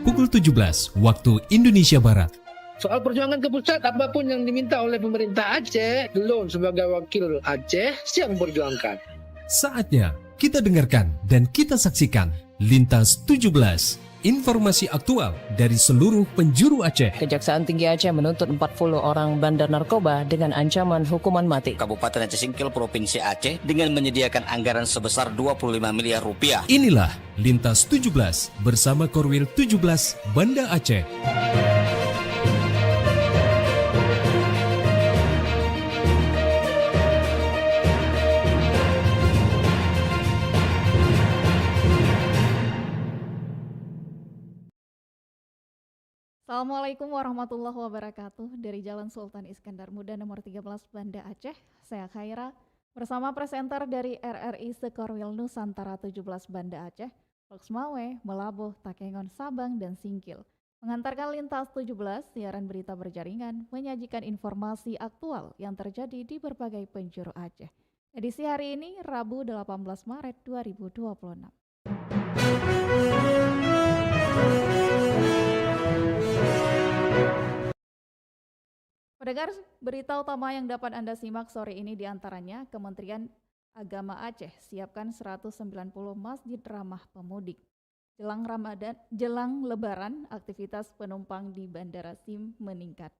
pukul 17 waktu Indonesia Barat. Soal perjuangan ke pusat, apapun yang diminta oleh pemerintah Aceh, Lon sebagai wakil Aceh siap memperjuangkan. Saatnya kita dengarkan dan kita saksikan Lintas 17, informasi aktual dari seluruh penjuru Aceh. Kejaksaan Tinggi Aceh menuntut 40 orang bandar narkoba dengan ancaman hukuman mati. Kabupaten Aceh Singkil Provinsi Aceh dengan menyediakan anggaran sebesar 25 miliar rupiah. Inilah Lintas 17 bersama Korwil 17 Banda Aceh. Assalamualaikum warahmatullahi wabarakatuh. Dari Jalan Sultan Iskandar Muda nomor 13 Banda Aceh, saya Khaira bersama presenter dari RRI Sekorwil Nusantara 17 Banda Aceh, Loksmawe, Melabuh, Takengon, Sabang, dan Singkil. Mengantarkan Lintas 17, siaran berita berjaringan, menyajikan informasi aktual yang terjadi di berbagai penjuru Aceh. Edisi hari ini, Rabu 18 Maret 2026. Pendengar, berita utama yang dapat Anda simak sore ini diantaranya Kementerian Agama Aceh siapkan 190 masjid ramah pemudik. Jelang Lebaran, aktivitas penumpang di Bandara SIM meningkat.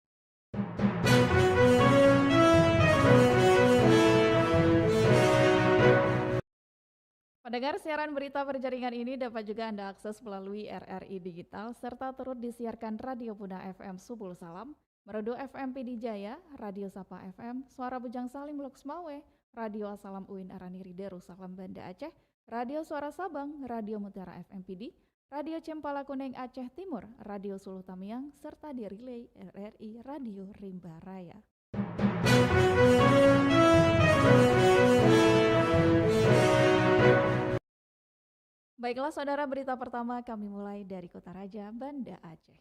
Pendengar, siaran berita berjaringan ini dapat juga Anda akses melalui RRI Digital serta turut disiarkan Radio Buna FM Subul Salam, Merdu FM PD Jaya, Radio Sapa FM, Suara Bujang Salim Loksmawe, Radio Asalam Uin Araniri Darussalam Banda Aceh, Radio Suara Sabang, Radio Mutiara FM PD, Radio Cempala Kuning Aceh Timur, Radio Sulu Tamiang, serta di relay RRI Radio Rimba Raya. Baiklah saudara, berita pertama kami mulai dari Kota Raja, Banda Aceh.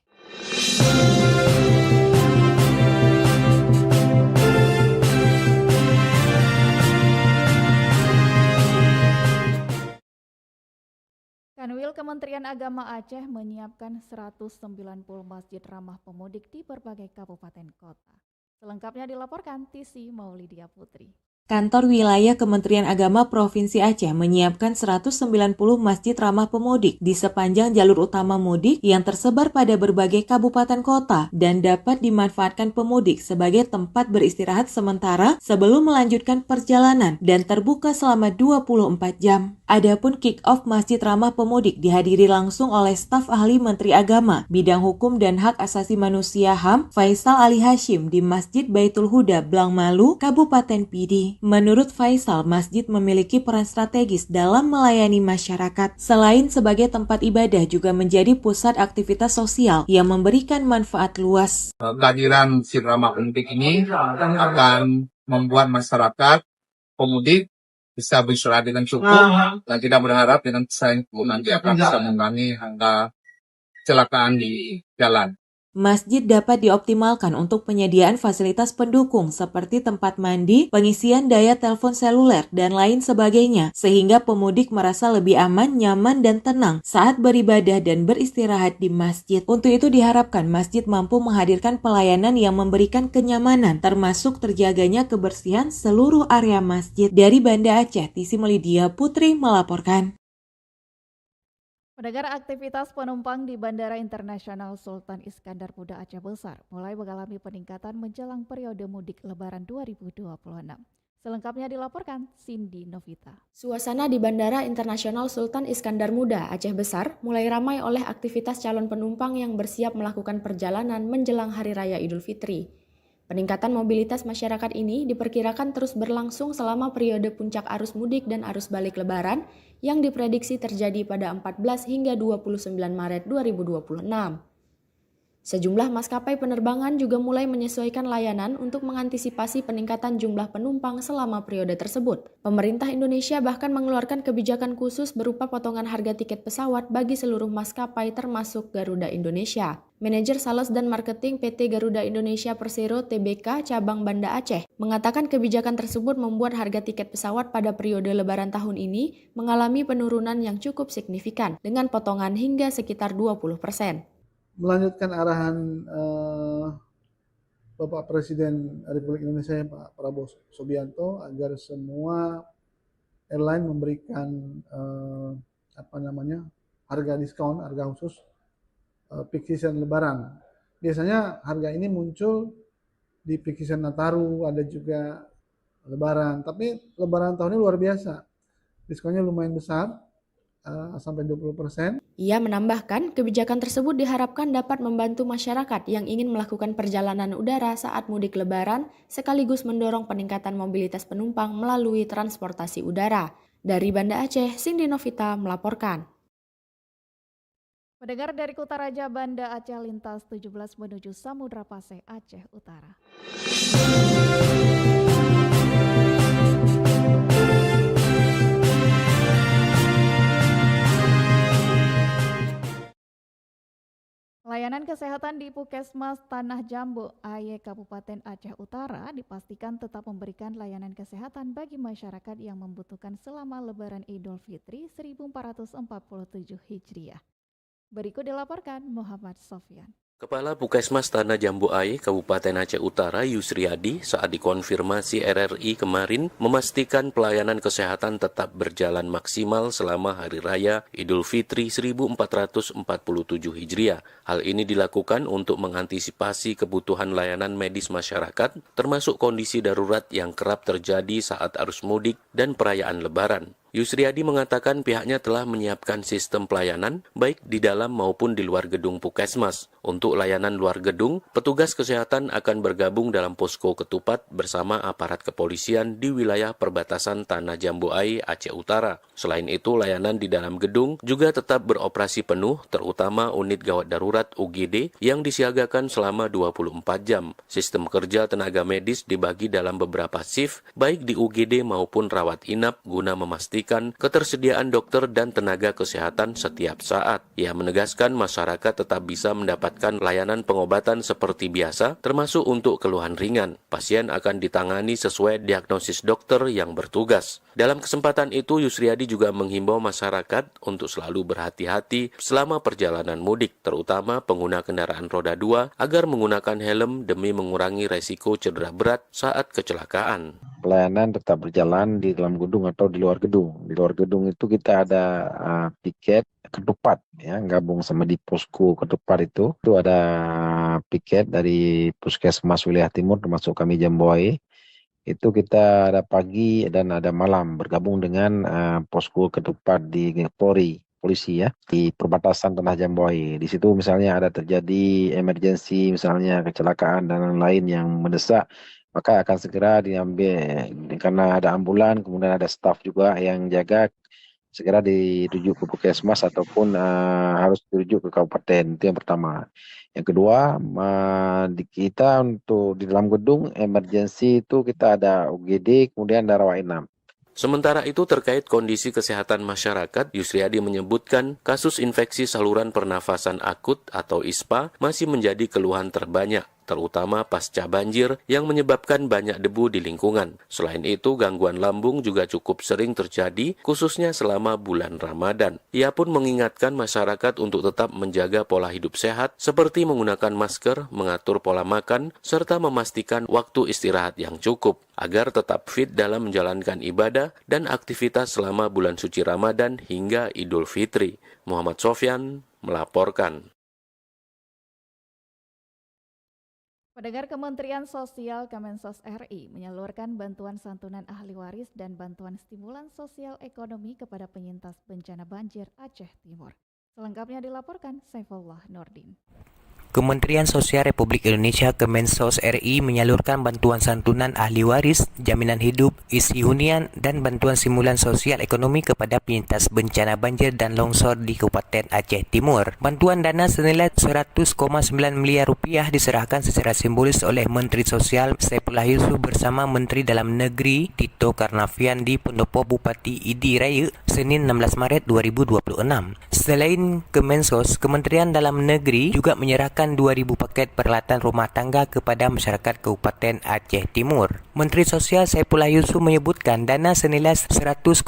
Kanwil Kementerian Agama Aceh menyiapkan 190 masjid ramah pemudik di berbagai kabupaten kota. Selengkapnya dilaporkan Tisi Maulidia Putri. Kantor Wilayah Kementerian Agama Provinsi Aceh menyiapkan 190 masjid ramah pemudik di sepanjang jalur utama mudik yang tersebar pada berbagai kabupaten kota dan dapat dimanfaatkan pemudik sebagai tempat beristirahat sementara sebelum melanjutkan perjalanan dan terbuka selama 24 jam. Adapun kick-off masjid ramah pemudik dihadiri langsung oleh staf ahli Menteri Agama, Bidang Hukum dan Hak Asasi Manusia HAM, Faisal Ali Hashim di Masjid Baitul Huda, Blangmalu, Kabupaten Pidi. Menurut Faisal, masjid memiliki peran strategis dalam melayani masyarakat. Selain sebagai tempat ibadah, juga menjadi pusat aktivitas sosial yang memberikan manfaat luas. Kehadiran masjid ramah pemudik ini akan membuat masyarakat pemudik bisa beristirahat dengan cukup dan tidak berharap dengan pesan nanti akan bisa mengurangi angka kecelakaan di jalan. Masjid dapat dioptimalkan untuk penyediaan fasilitas pendukung seperti tempat mandi, pengisian daya telepon seluler, dan lain sebagainya, sehingga pemudik merasa lebih aman, nyaman, dan tenang saat beribadah dan beristirahat di masjid. Untuk itu diharapkan masjid mampu menghadirkan pelayanan yang memberikan kenyamanan, termasuk terjaganya kebersihan seluruh area masjid. Dari Banda Aceh, Tisi Maulidia Putri melaporkan. Pendengar, aktivitas penumpang di Bandara Internasional Sultan Iskandar Muda Aceh Besar mulai mengalami peningkatan menjelang periode mudik Lebaran 2026. Selengkapnya dilaporkan Cindy Novita. Suasana di Bandara Internasional Sultan Iskandar Muda Aceh Besar mulai ramai oleh aktivitas calon penumpang yang bersiap melakukan perjalanan menjelang Hari Raya Idul Fitri. Peningkatan mobilitas masyarakat ini diperkirakan terus berlangsung selama periode puncak arus mudik dan arus balik Lebaran yang diprediksi terjadi pada 14 hingga 29 Maret 2026. Sejumlah maskapai penerbangan juga mulai menyesuaikan layanan untuk mengantisipasi peningkatan jumlah penumpang selama periode tersebut. Pemerintah Indonesia bahkan mengeluarkan kebijakan khusus berupa potongan harga tiket pesawat bagi seluruh maskapai termasuk Garuda Indonesia. Manajer Sales dan Marketing PT Garuda Indonesia Persero Tbk Cabang Banda Aceh mengatakan kebijakan tersebut membuat harga tiket pesawat pada periode Lebaran tahun ini mengalami penurunan yang cukup signifikan dengan potongan hingga sekitar 20%. Melanjutkan arahan Bapak Presiden Republik Indonesia Pak Prabowo Subianto agar semua airline memberikan harga diskon, harga khusus peak season Lebaran. Biasanya harga ini muncul di peak season Nataru, ada juga Lebaran. Tapi Lebaran tahun ini luar biasa, diskonnya lumayan besar. Sampai 20%. Ia menambahkan, kebijakan tersebut diharapkan dapat membantu masyarakat yang ingin melakukan perjalanan udara saat mudik Lebaran, sekaligus mendorong peningkatan mobilitas penumpang melalui transportasi udara. Dari Banda Aceh, Cindy Novita melaporkan. Pendengar dari Kutaraja Banda Aceh lintas 17 menuju Samudra Paseh Aceh Utara. Layanan kesehatan di Puskesmas Tanah Jambu, AY Kabupaten Aceh Utara dipastikan tetap memberikan layanan kesehatan bagi masyarakat yang membutuhkan selama Lebaran Idul Fitri 1447 Hijriah. Berikut dilaporkan Muhammad Sofyan. Kepala Puskesmas Tanah Jambu AY Kabupaten Aceh Utara Yusriadi saat dikonfirmasi RRI kemarin memastikan pelayanan kesehatan tetap berjalan maksimal selama Hari Raya Idul Fitri 1447 Hijriah. Hal ini dilakukan untuk mengantisipasi kebutuhan layanan medis masyarakat, termasuk kondisi darurat yang kerap terjadi saat arus mudik dan perayaan Lebaran. Yusriadi mengatakan pihaknya telah menyiapkan sistem pelayanan baik di dalam maupun di luar gedung Puskesmas. Untuk layanan luar gedung, petugas kesehatan akan bergabung dalam posko ketupat bersama aparat kepolisian di wilayah perbatasan Tanah Jambu AY Aceh Utara. Selain itu, layanan di dalam gedung juga tetap beroperasi penuh, terutama unit gawat darurat UGD yang disiagakan selama 24 jam. Sistem kerja tenaga medis dibagi dalam beberapa shift, baik di UGD maupun rawat inap guna memastikan ketersediaan dokter dan tenaga kesehatan setiap saat. Ia menegaskan masyarakat tetap bisa mendapatkan layanan pengobatan seperti biasa, termasuk untuk keluhan ringan. Pasien akan ditangani sesuai diagnosis dokter yang bertugas. Dalam kesempatan itu, Yusriadi juga menghimbau masyarakat untuk selalu berhati-hati selama perjalanan mudik, terutama pengguna kendaraan roda 2, agar menggunakan helm demi mengurangi resiko cedera berat saat kecelakaan. Pelayanan tetap berjalan di dalam gedung atau di luar gedung. Di luar gedung itu kita ada piket ketupat, ya, gabung sama di posko ketupat itu ada piket dari Puskesmas Wilayah Timur termasuk kami Jambu AY. Itu kita ada pagi dan ada malam bergabung dengan posko ketupat di polisi ya di perbatasan Tanah Jambu AY. Di situ misalnya ada terjadi emergensi, misalnya kecelakaan dan lain-lain yang mendesak, maka akan segera diambil karena ada ambulan, kemudian ada staf juga yang jaga, segera dirujuk ke Puskesmas ataupun harus dirujuk ke kabupaten. Itu yang pertama. Yang kedua, kita untuk di dalam gedung emergensi itu kita ada UGD, kemudian ada rawat inap. Sementara itu terkait kondisi kesehatan masyarakat, Yusriadi menyebutkan kasus infeksi saluran pernafasan akut atau ISPA masih menjadi keluhan terbanyak, terutama pasca banjir yang menyebabkan banyak debu di lingkungan. Selain itu, gangguan lambung juga cukup sering terjadi, khususnya selama bulan Ramadan. Ia pun mengingatkan masyarakat untuk tetap menjaga pola hidup sehat, seperti menggunakan masker, mengatur pola makan, serta memastikan waktu istirahat yang cukup, agar tetap fit dalam menjalankan ibadah dan aktivitas selama bulan suci Ramadan hingga Idul Fitri. Muhammad Sofyan melaporkan. Pendengar, Kementerian Sosial Kemensos RI menyalurkan bantuan santunan ahli waris dan bantuan stimulan sosial ekonomi kepada penyintas bencana banjir Aceh Timur. Selengkapnya dilaporkan Saifullah Nurdin. Kementerian Sosial Republik Indonesia Kemensos RI menyalurkan bantuan santunan ahli waris, jaminan hidup, isi hunian, dan bantuan simulan sosial ekonomi kepada penyintas bencana banjir dan longsor di Kabupaten Aceh Timur. Bantuan dana senilai 100,9 miliar rupiah diserahkan secara simbolis oleh Menteri Sosial Saifullah Yusuf bersama Menteri Dalam Negeri Tito Karnavian di Pendopo Bupati Idi Raya, Senin 16 Maret 2026. Selain Kemensos, Kementerian Dalam Negeri juga menyerahkan 2.000 paket peralatan rumah tangga kepada masyarakat Kabupaten Aceh Timur. Menteri Sosial Saifullah Yusuf menyebutkan dana senilai 100,9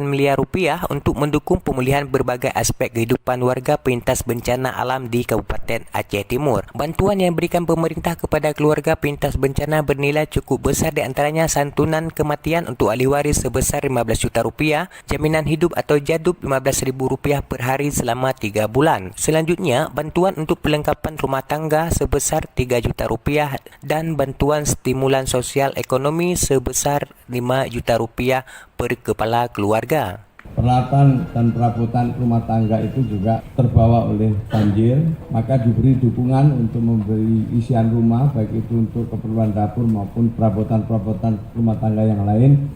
miliar rupiah untuk mendukung pemulihan berbagai aspek kehidupan warga penyintas bencana alam di Kabupaten Aceh Timur. Bantuan yang diberikan pemerintah kepada keluarga penyintas bencana bernilai cukup besar, di antaranya santunan kematian untuk ahli waris sebesar 15 juta rupiah, jaminan hidup atau jadub RM15.000 per hari selama 3 bulan. Selanjutnya, bantuan untuk perlengkapan rumah tangga sebesar 3 juta rupiah dan bantuan stimulan sosial ekonomi sebesar 5 juta rupiah per kepala keluarga. Peralatan dan perabotan rumah tangga itu juga terbawa oleh banjir, maka diberi dukungan untuk memberi isian rumah, baik itu untuk keperluan dapur maupun perabotan-perabotan rumah tangga yang lain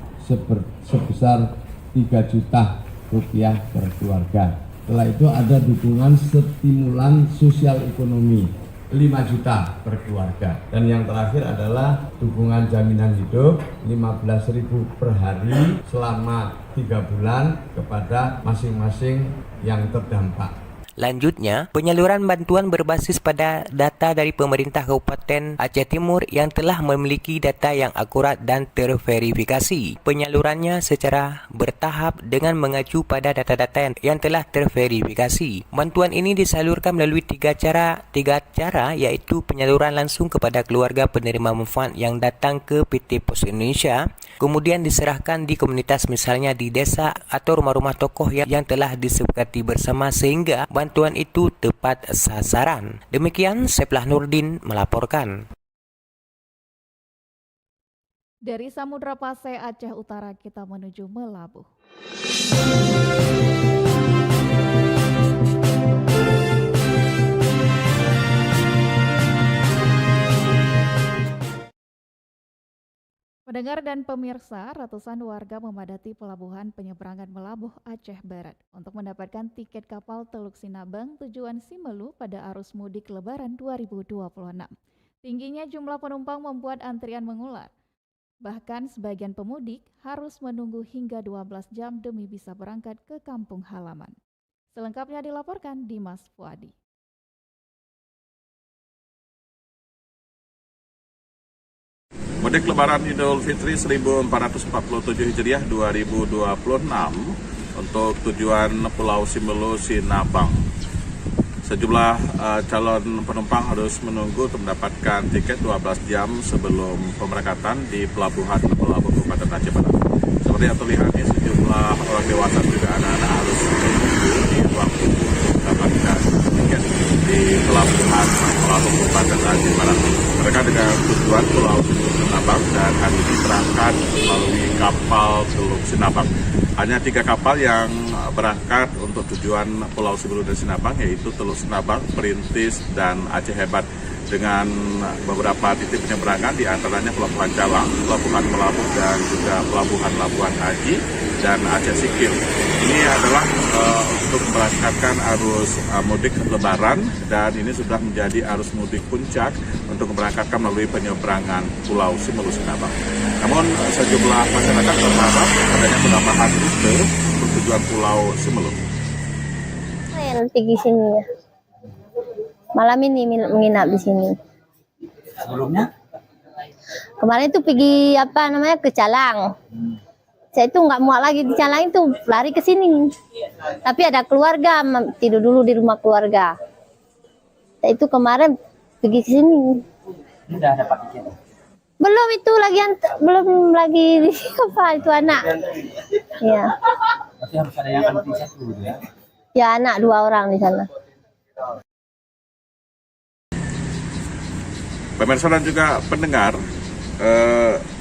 sebesar 3 juta rupiah per keluarga. Setelah itu ada dukungan stimulan sosial ekonomi 5 juta per keluarga. Dan yang terakhir adalah dukungan jaminan hidup 15.000 per hari selama 3 bulan kepada masing-masing yang terdampak. Lanjutnya, penyaluran bantuan berbasis pada data dari pemerintah Kabupaten Aceh Timur yang telah memiliki data yang akurat dan terverifikasi. Penyalurannya secara bertahap dengan mengacu pada data-data yang telah terverifikasi. Bantuan ini disalurkan melalui tiga cara yaitu penyaluran langsung kepada keluarga penerima manfaat yang datang ke PT Pos Indonesia, kemudian diserahkan di komunitas misalnya di desa atau rumah-rumah tokoh yang telah disepakati bersama sehingga bantuan itu tepat sasaran. Demikian Seplah Nurdin melaporkan. Dari Samudra Pasai Aceh Utara kita menuju Melabuh. Pendengar dan pemirsa, ratusan warga memadati pelabuhan penyeberangan Melabuh Aceh Barat untuk mendapatkan tiket kapal Teluk Sinabang tujuan Simelu pada arus mudik Lebaran 2026. Tingginya jumlah penumpang membuat antrian mengular. Bahkan sebagian pemudik harus menunggu hingga 12 jam demi bisa berangkat ke kampung halaman. Selengkapnya dilaporkan Dimas Fuadi. Mudik Lebaran Idul Fitri 1447 Hijriah 2026 untuk tujuan Pulau Simelu Sinabang. Sejumlah calon penumpang harus menunggu untuk mendapatkan tiket 12 jam sebelum pemberangkatan di Pelabuhan Melabuh Kabupaten Aceh Barat. Seperti yang terlihat ini, sejumlah orang dewasa juga anak-anak harus menunggu di ruang tunggu untuk mendapatkan tiket di Pelabuhan Melabuh Kabupaten Aceh Barat. Mereka dengan tujuan Pulau Simelu Sinabang dan hari ini berangkat melalui kapal Teluk Sinabang. Hanya 3 kapal yang berangkat untuk tujuan Pulau Simelu dan Sinabang, yaitu Teluk Sinabang, Perintis, dan Aceh Hebat. Dengan beberapa titik penyeberangan di antaranya Pelabuhan Calang, Pelabuhan Melabuh, dan juga Pelabuhan Labuan Haji dan Aceh Sikil. Ini adalah untuk memberangkatkan arus mudik Lebaran, dan ini sudah menjadi arus mudik puncak untuk memberangkatkan melalui penyeberangan Pulau Simelu Sinabang. Namun sejumlah masyarakat berharap adanya penambahan rute untuk tujuan Pulau Simelu. Saya nanti di sini ya. Malam ini menginap di sini. Sebelumnya? Kemarin itu pergi ke Calang. Saya itu nggak muat lagi di Calang itu, lari ke sini. Tapi ada keluarga, tidur dulu di rumah keluarga. Saya itu kemarin pergi ke sini. Sudah dapat tiket? Belum, itu belum lagi itu anak. Ya. Berarti harus ada yang anti dulu ya? Ya, anak 2 orang di sana. Pemirsa dan juga pendengar,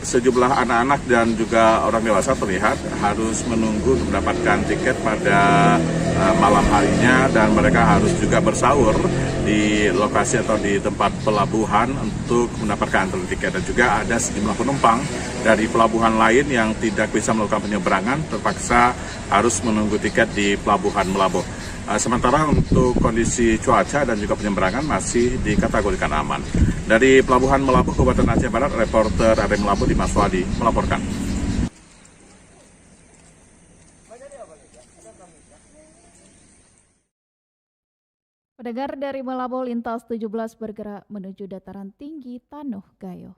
sejumlah anak-anak dan juga orang dewasa terlihat harus menunggu untuk mendapatkan tiket pada malam harinya, dan mereka harus juga bersahur di lokasi atau di tempat pelabuhan untuk mendapatkan antrian tiket. Dan juga ada sejumlah penumpang dari pelabuhan lain yang tidak bisa melakukan penyeberangan terpaksa harus menunggu tiket di pelabuhan Meulaboh. Sementara untuk kondisi cuaca dan juga penyeberangan masih dikategorikan aman. Dari Pelabuhan Meulaboh, Kabupaten Aceh Barat, reporter RRI Meulaboh Dimas Wadi melaporkan. Pendengar, dari Meulaboh, lintas 17 bergerak menuju dataran tinggi Tanuh Gayo.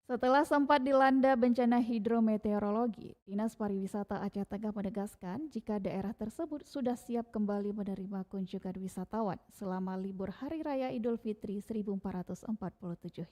Setelah sempat dilanda bencana hidrometeorologi, Dinas Pariwisata Aceh Tengah menegaskan jika daerah tersebut sudah siap kembali menerima kunjungan wisatawan selama libur Hari Raya Idul Fitri 1447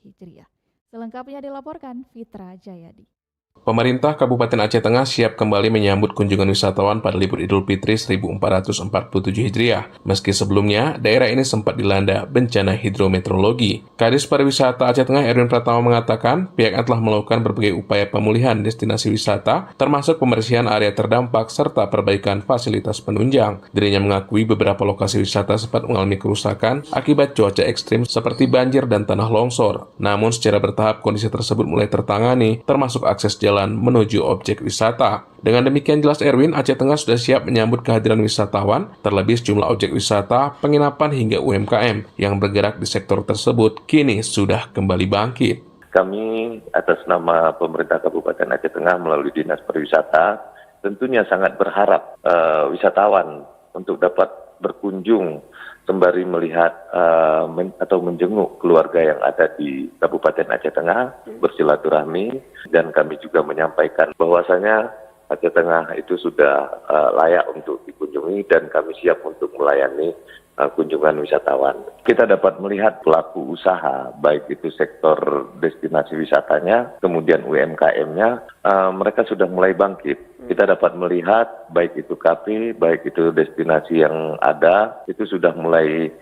Hijriah. Selengkapnya dilaporkan Fitra Jayadi. Pemerintah Kabupaten Aceh Tengah siap kembali menyambut kunjungan wisatawan pada libur Idul Fitri 1447 Hijriah. Meski sebelumnya, daerah ini sempat dilanda bencana hidrometeorologi. Kadis Pariwisata Aceh Tengah Erwin Pratama mengatakan pihaknya telah melakukan berbagai upaya pemulihan destinasi wisata, termasuk pembersihan area terdampak serta perbaikan fasilitas penunjang. Dirinya mengakui beberapa lokasi wisata sempat mengalami kerusakan akibat cuaca ekstrim seperti banjir dan tanah longsor. Namun secara bertahap kondisi tersebut mulai tertangani, termasuk akses jalan menuju objek wisata. Dengan demikian, jelas Erwin, Aceh Tengah sudah siap menyambut kehadiran wisatawan, terlebih sejumlah objek wisata, penginapan hingga UMKM yang bergerak di sektor tersebut kini sudah kembali bangkit. Kami atas nama pemerintah Kabupaten Aceh Tengah melalui Dinas Pariwisata tentunya sangat berharap wisatawan untuk dapat berkunjung sembari melihat atau menjenguk keluarga yang ada di Kabupaten Aceh Tengah, bersilaturahmi, dan kami juga menyampaikan bahwasanya Aceh Tengah itu sudah layak untuk dikunjungi dan kami siap untuk melayani kunjungan wisatawan. Kita dapat melihat pelaku usaha, baik itu sektor destinasi wisatanya, kemudian UMKM-nya, mereka sudah mulai bangkit. Kita dapat melihat baik itu kafe, baik itu destinasi yang ada, itu sudah mulai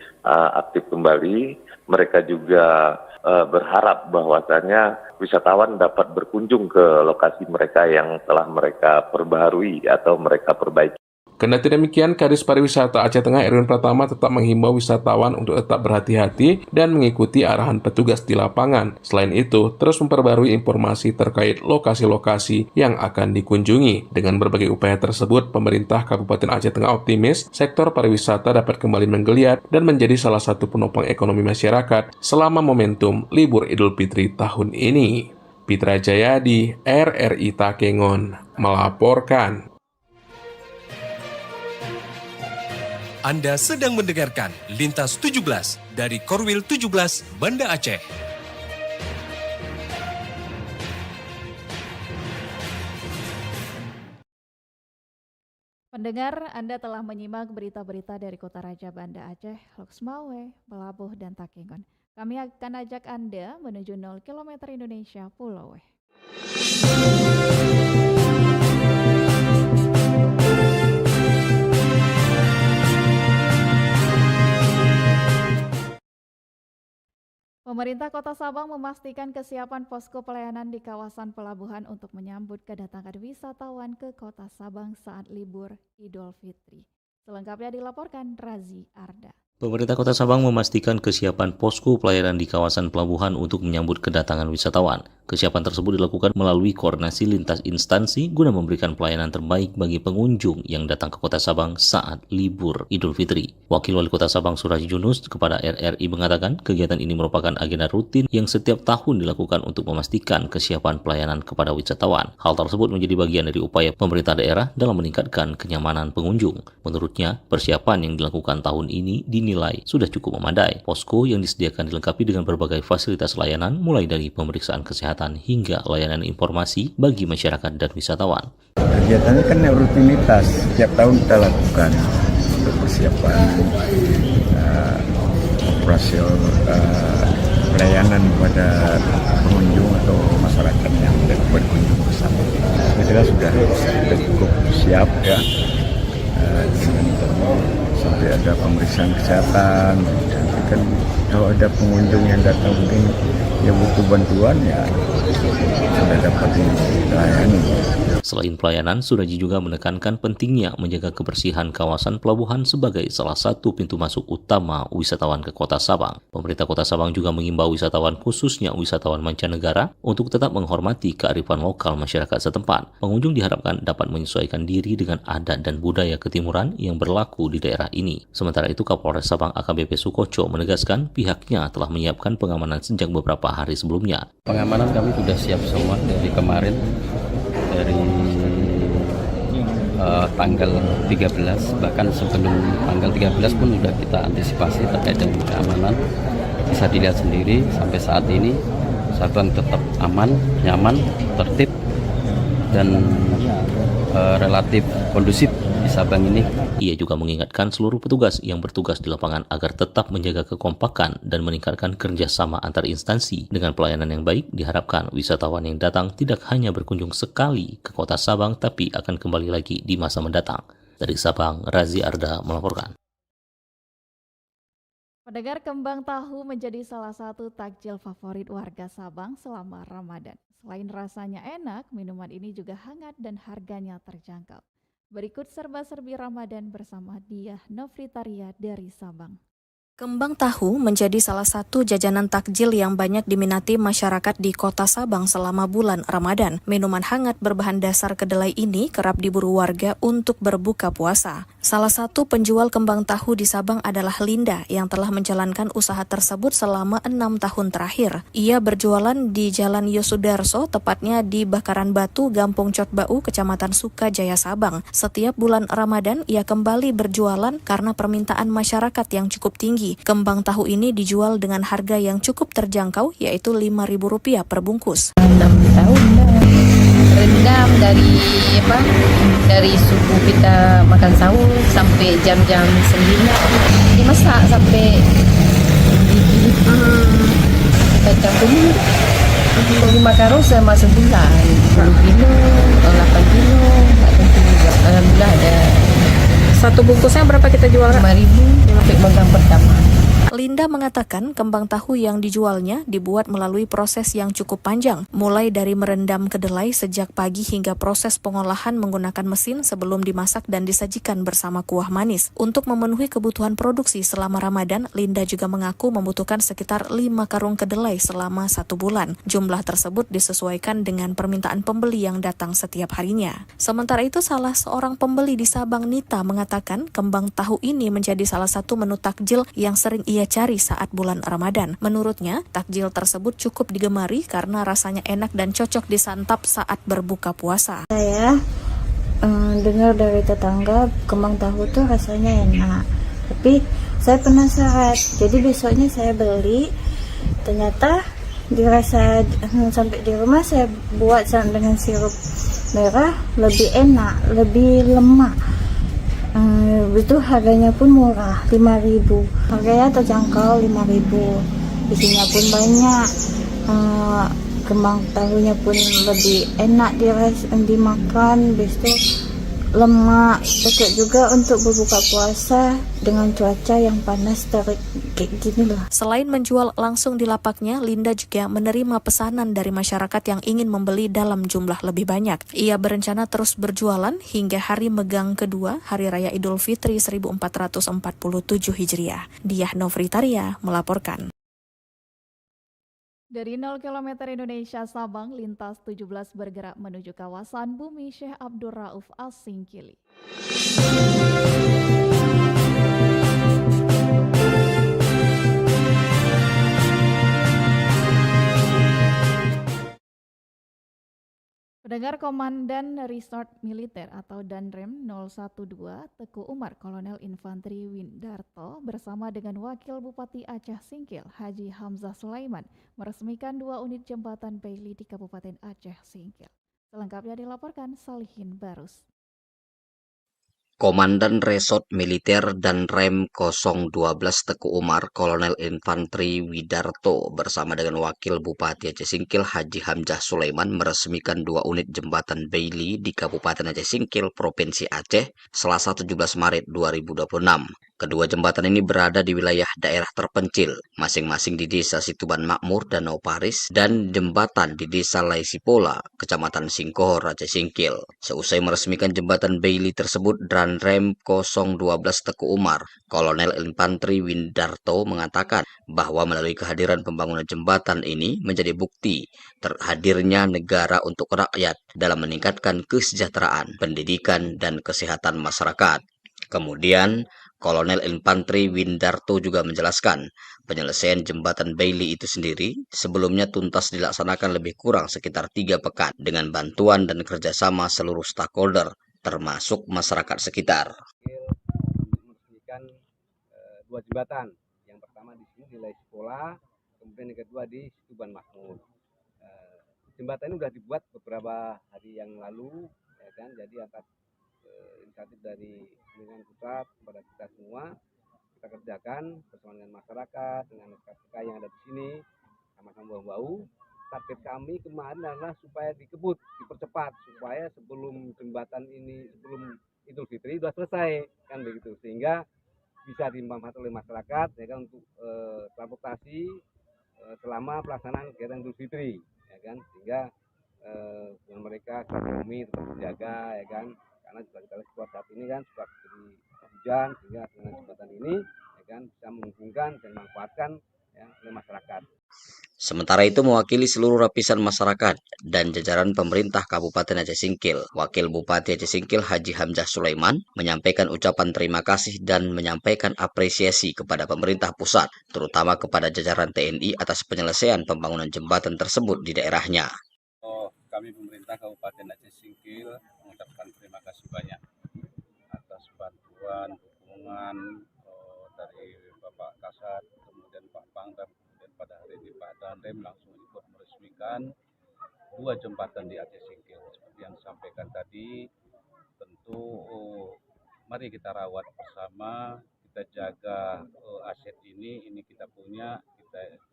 aktif kembali. Mereka juga berharap bahwasanya wisatawan dapat berkunjung ke lokasi mereka yang telah mereka perbaharui atau mereka perbaiki. Kendati demikian, Kadis Pariwisata Aceh Tengah Erwin Pratama tetap menghimbau wisatawan untuk tetap berhati-hati dan mengikuti arahan petugas di lapangan. Selain itu, terus memperbarui informasi terkait lokasi-lokasi yang akan dikunjungi. Dengan berbagai upaya tersebut, pemerintah Kabupaten Aceh Tengah optimis sektor pariwisata dapat kembali menggeliat dan menjadi salah satu penopang ekonomi masyarakat selama momentum libur Idul Fitri tahun ini. Fitra Jayadi, RRI Takengon, melaporkan. Anda sedang mendengarkan Lintas 17 dari Korwil 17 Banda Aceh. Pendengar, Anda telah menyimak berita-berita dari Kota Raja Banda Aceh, Loksmawe, Meulaboh, dan Takengon. Kami akan ajak Anda menuju 0 km Indonesia, Pulau Weh. Pemerintah Kota Sabang memastikan kesiapan posko pelayanan di kawasan pelabuhan untuk menyambut kedatangan wisatawan ke Kota Sabang saat libur Idul Fitri. Selengkapnya dilaporkan Razi Arda. Pemerintah Kota Sabang memastikan kesiapan posko pelayanan di kawasan pelabuhan untuk menyambut kedatangan wisatawan. Kesiapan tersebut dilakukan melalui koordinasi lintas instansi guna memberikan pelayanan terbaik bagi pengunjung yang datang ke Kota Sabang saat libur Idul Fitri. Wakil Wali Kota Sabang Suraj Yunus kepada RRI mengatakan kegiatan ini merupakan agenda rutin yang setiap tahun dilakukan untuk memastikan kesiapan pelayanan kepada wisatawan. Hal tersebut menjadi bagian dari upaya pemerintah daerah dalam meningkatkan kenyamanan pengunjung. Menurutnya, persiapan yang dilakukan tahun ini dinilai sudah cukup memadai. Posko yang disediakan dilengkapi dengan berbagai fasilitas layanan mulai dari pemeriksaan kesehatan hingga layanan informasi bagi masyarakat dan wisatawan. Kegiatannya kan rutinitas, setiap tahun kita lakukan untuk persiapan operasional pelayanan kepada pengunjung atau masyarakat yang berkunjung ke sana. kira sudah cukup siap ya. Sampai ada pemeriksaan kesehatan. Nanti kan kalau ada pengunjung yang datang mungkin yang butuh bantuan ya sudah dapat dilayani. Selain pelayanan, Suraji juga menekankan pentingnya menjaga kebersihan kawasan pelabuhan sebagai salah satu pintu masuk utama wisatawan ke Kota Sabang. Pemerintah Kota Sabang juga mengimbau wisatawan, khususnya wisatawan mancanegara, untuk tetap menghormati kearifan lokal masyarakat setempat. Pengunjung diharapkan dapat menyesuaikan diri dengan adat dan budaya ketimuran yang berlaku di daerah ini. Sementara itu, Kapolres Sabang AKBP Sukoco menegaskan pihaknya telah menyiapkan pengamanan sejak beberapa hari sebelumnya. Pengamanan kami sudah siap semua dari kemarin, dari tanggal 13, bahkan sebelum tanggal 13 pun sudah kita antisipasi terkait dengan keamanan. Bisa dilihat sendiri sampai saat ini Sabang tetap aman, nyaman, tertib, dan relatif kondusif di Sabang ini. Ia juga mengingatkan seluruh petugas yang bertugas di lapangan agar tetap menjaga kekompakan dan meningkatkan kerjasama antar instansi. Dengan pelayanan yang baik, diharapkan wisatawan yang datang tidak hanya berkunjung sekali ke Kota Sabang, tapi akan kembali lagi di masa mendatang. Dari Sabang, Razi Arda melaporkan. Pendengar, kembang tahu menjadi salah satu takjil favorit warga Sabang selama Ramadan. Selain rasanya enak, minuman ini juga hangat dan harganya terjangkau. Berikut serba-serbi Ramadan bersama Diah Novritaria dari Sabang. Kembang tahu menjadi salah satu jajanan takjil yang banyak diminati masyarakat di Kota Sabang selama bulan Ramadan. Minuman hangat berbahan dasar kedelai ini kerap diburu warga untuk berbuka puasa. Salah satu penjual kembang tahu di Sabang adalah Linda yang telah menjalankan usaha tersebut selama 6 tahun terakhir. Ia berjualan di Jalan Yosudarso, tepatnya di Bakaran Batu, Gampung Cotbau, Kecamatan Sukajaya, Sabang. Setiap bulan Ramadan, ia kembali berjualan karena permintaan masyarakat yang cukup tinggi. Kembang tahu ini dijual dengan harga yang cukup terjangkau, yaitu Rp5.000 per bungkus. 6 tahun rendam dari subuh kita makan sahur sampai jam-jam 9 dimasak sampai kita campur 5 karung sama sebulan, 10 kilo, 8 kilo, alhamdulillah ada. Satu bungkusnya berapa kita jual? 5.000 untuk megang pertama. Linda mengatakan kembang tahu yang dijualnya dibuat melalui proses yang cukup panjang, mulai dari merendam kedelai sejak pagi hingga proses pengolahan menggunakan mesin sebelum dimasak dan disajikan bersama kuah manis. Untuk memenuhi kebutuhan produksi selama Ramadan, Linda juga mengaku membutuhkan sekitar 5 karung kedelai selama 1 bulan. Jumlah tersebut disesuaikan dengan permintaan pembeli yang datang setiap harinya. Sementara itu, salah seorang pembeli di Sabang, Nita, mengatakan kembang tahu ini menjadi salah satu menu takjil yang sering ia cari saat bulan Ramadan. Menurutnya, takjil tersebut cukup digemari karena rasanya enak dan cocok disantap saat berbuka puasa. Saya dengar dari tetangga kembang tahu tuh rasanya enak, tapi saya penasaran. Jadi besoknya saya beli, ternyata dirasa sampai di rumah saya buat dengan sirup merah lebih enak, lebih lemak. Itu harganya pun murah, 5.000. Harganya terjangkau, 5.000. Isinya pun banyak. Kembang tahunya pun lebih enak dimakan, besok lemak, cocok juga untuk berbuka puasa dengan cuaca yang panas terik kayak gini lah. Selain menjual langsung di lapaknya, Linda juga menerima pesanan dari masyarakat yang ingin membeli dalam jumlah lebih banyak. Ia berencana terus berjualan hingga hari megang kedua Hari Raya Idul Fitri 1447 Hijriah. Diah Novritaria melaporkan. Dari 0 km Indonesia Sabang, lintas 17 bergerak menuju kawasan Bumi Syekh Abdul Rauf As-Singkili. Pendengar, Komandan Resort Militer atau Danrem 012 Teguh Umar Kolonel Infanteri Windarto bersama dengan Wakil Bupati Aceh Singkil Haji Hamzah Sulaiman meresmikan 2 unit jembatan Bailey di Kabupaten Aceh Singkil. Selengkapnya dilaporkan Salihin Barus. Komandan Resort Militer dan Rem 012 Teku Umar, Kolonel Infanteri Widarto bersama dengan Wakil Bupati Aceh Singkil Haji Hamzah Sulaiman meresmikan 2 unit jembatan Bailey di Kabupaten Aceh Singkil, Provinsi Aceh, Selasa 17 Maret 2026. Kedua jembatan ini berada di wilayah daerah terpencil, masing-masing di Desa Situban Makmur, Danau Paris, dan jembatan di Desa Laisipola, Kecamatan Singkohor, Aceh Singkil. Seusai meresmikan jembatan Bailey tersebut, Rem 012 Teku Umar, Kolonel Infanteri Widarto mengatakan bahwa melalui kehadiran pembangunan jembatan ini menjadi bukti terhadirnya negara untuk rakyat dalam meningkatkan kesejahteraan, pendidikan, dan kesehatan masyarakat. Kemudian, Kolonel Infanteri Widarto juga menjelaskan penyelesaian jembatan Bailey itu sendiri sebelumnya tuntas dilaksanakan lebih kurang sekitar 3 pekan dengan bantuan dan kerjasama seluruh stakeholder termasuk masyarakat sekitar. Meresmikan 2 jembatan, yang pertama di sini di Laisipola, kemudian yang kedua di Situban Makmur. Jembatan ini sudah dibuat beberapa hari yang lalu, ya kan? Jadi atas inisiatif dari pemerintahan pusat kepada kita semua, kita kerjakan bersama dengan masyarakat, dengan SKK yang ada di sini, sama-sama bahu-bahu. Target kami kemarin adalah supaya dikebut, dipercepat, supaya sebelum jembatan ini, sebelum Idul Fitri sudah selesai, kan begitu, sehingga bisa dimanfaatkan oleh masyarakat, ya kan, untuk transportasi selama pelaksanaan kegiatan Idul Fitri, ya kan, sehingga dengan mereka ekonomi tetap terjaga, ya kan. Karena juga kita lihat saat ini kan suka terjadi hujan, sehingga dengan jembatan ini ya kan bisa menguntungkan dan dimanfaatkan ya, oleh masyarakat. Sementara itu mewakili seluruh lapisan masyarakat dan jajaran pemerintah Kabupaten Aceh Singkil, Wakil Bupati Aceh Singkil Haji Hamzah Sulaiman menyampaikan ucapan terima kasih dan menyampaikan apresiasi kepada pemerintah pusat, terutama kepada jajaran TNI atas penyelesaian pembangunan jembatan tersebut di daerahnya. Kami pemerintah Kabupaten Aceh Singkil mengucapkan terima kasih banyak atas bantuan, dukungan dari Bapak Kasat, kemudian Pak Pangdam, kemudian pada hari ini Pak Danrem langsung ikut meresmikan 2 jembatan di Aceh Singkil. Seperti yang disampaikan tadi, tentu mari kita rawat bersama, kita jaga aset ini kita punya,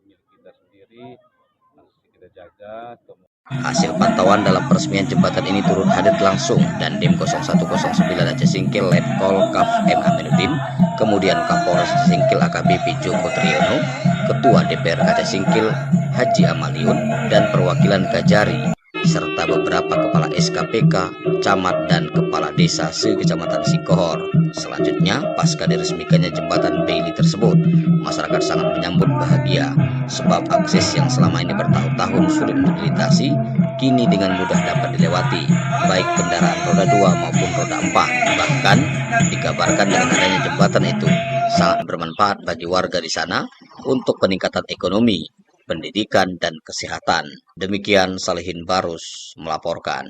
milik kita sendiri, masih kita jaga. Hasil pantauan dalam peresmian jembatan ini turut hadir langsung dan Dim 0109 Aceh Singkil Letkol Kaf M. Aminuddin, kemudian Kapolres Aceh Singkil AKBP Joko Triyono, Ketua DPR Aceh Singkil Haji Amaliun, dan perwakilan Kajari, serta beberapa kepala SKPK, camat, dan kepala desa se-Kecamatan Singkohor. Selanjutnya, pasca diresmikannya jembatan Bailey tersebut, masyarakat sangat menyambut bahagia, sebab akses yang selama ini bertahun-tahun sulit untuk dilintasi, kini dengan mudah dapat dilewati, baik kendaraan roda 2 maupun roda 4. Bahkan, dikabarkan dengan adanya jembatan itu, sangat bermanfaat bagi warga di sana untuk peningkatan ekonomi, pendidikan, dan kesehatan. Demikian Salihin Barus melaporkan.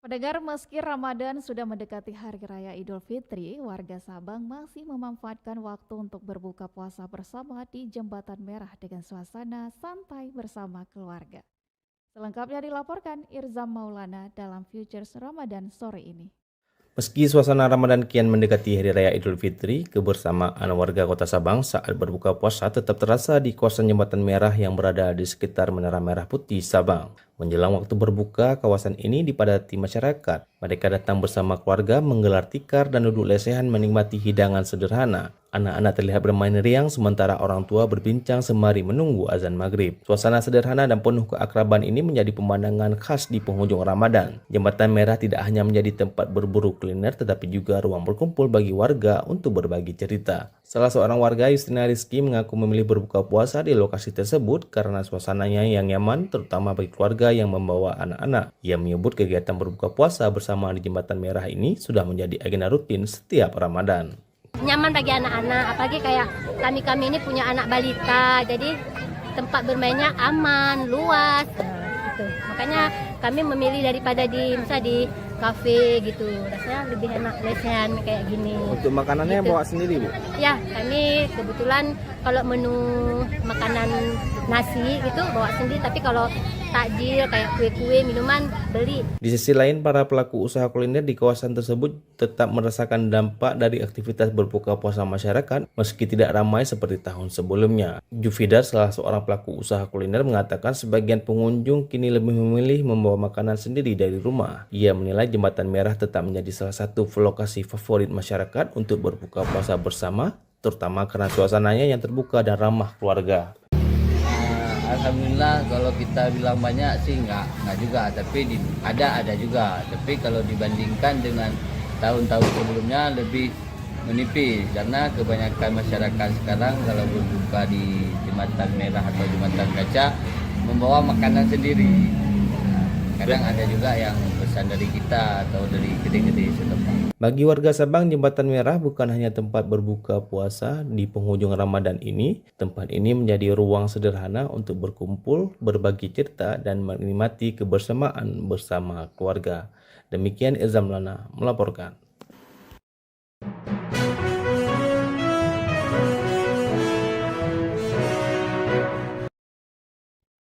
Pendengar, meski Ramadan sudah mendekati Hari Raya Idul Fitri, warga Sabang masih memanfaatkan waktu untuk berbuka puasa bersama di Jembatan Merah dengan suasana santai bersama keluarga. Selengkapnya dilaporkan Irzam Maulana dalam Futures Ramadan sore ini. Meski suasana Ramadan kian mendekati Hari Raya Idul Fitri, kebersamaan warga Kota Sabang saat berbuka puasa tetap terasa di kawasan Jembatan Merah yang berada di sekitar Menara Merah Putih Sabang. Menjelang waktu berbuka, kawasan ini dipadati masyarakat. Mereka datang bersama keluarga, menggelar tikar dan duduk lesehan menikmati hidangan sederhana. Anak-anak terlihat bermain riang sementara orang tua berbincang sembari menunggu azan maghrib. Suasana sederhana dan penuh keakraban ini menjadi pemandangan khas di penghujung Ramadan. Jembatan Merah tidak hanya menjadi tempat berburu kuliner, tetapi juga ruang berkumpul bagi warga untuk berbagi cerita. Salah seorang warga, Yustina Rizky, mengaku memilih berbuka puasa di lokasi tersebut karena suasananya yang nyaman, terutama bagi keluarga yang membawa anak-anak. Ia menyebut kegiatan berbuka puasa bersama di Jembatan Merah ini sudah menjadi agenda rutin setiap Ramadan. Nyaman bagi anak-anak, apalagi kayak kami ini punya anak balita, jadi tempat bermainnya aman, luas, gitu. Makanya kami memilih daripada di kafe gitu, rasanya lebih enak lesehan kayak gini. Untuk makanannya gitu. Bawa sendiri, Bu? Ya, kami kebetulan kalau menu makanan nasi gitu bawa sendiri, tapi kalau takjil kayak kue-kue, minuman, beli. Di sisi lain, para pelaku usaha kuliner di kawasan tersebut tetap merasakan dampak dari aktivitas berbuka puasa masyarakat meski tidak ramai seperti tahun sebelumnya. Jufidar, salah seorang pelaku usaha kuliner, mengatakan sebagian pengunjung kini lebih memilih membawa makanan sendiri dari rumah. Ia menilai Jembatan Merah tetap menjadi salah satu lokasi favorit masyarakat untuk berbuka puasa bersama, terutama karena suasananya yang terbuka dan ramah keluarga. Alhamdulillah, kalau kita bilang banyak sih enggak juga, tapi ada juga. Tapi kalau dibandingkan dengan tahun-tahun sebelumnya lebih menipis, karena kebanyakan masyarakat sekarang kalau berbuka di Jembatan Merah atau Jembatan Kaca membawa makanan sendiri. Kadang ada juga yang pesan dari kita atau dari kedai-kedai setempat. Bagi warga Sabang, Jembatan Merah bukan hanya tempat berbuka puasa di penghujung Ramadan ini. Tempat ini menjadi ruang sederhana untuk berkumpul, berbagi cerita, dan menikmati kebersamaan bersama keluarga. Demikian Ilzam Lana melaporkan.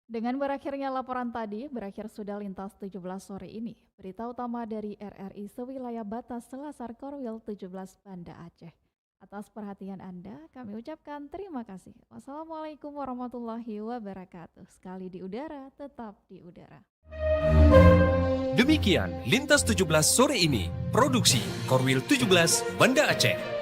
Dengan berakhirnya laporan tadi, berakhir sudah Lintas 17 sore ini. Berita utama dari RRI sewilayah batas Selasar Korwil 17 Banda Aceh. Atas perhatian Anda, kami ucapkan terima kasih. Wassalamualaikum warahmatullahi wabarakatuh. Sekali di udara, tetap di udara. Demikian Lintas 17 sore ini. Produksi Korwil 17 Banda Aceh.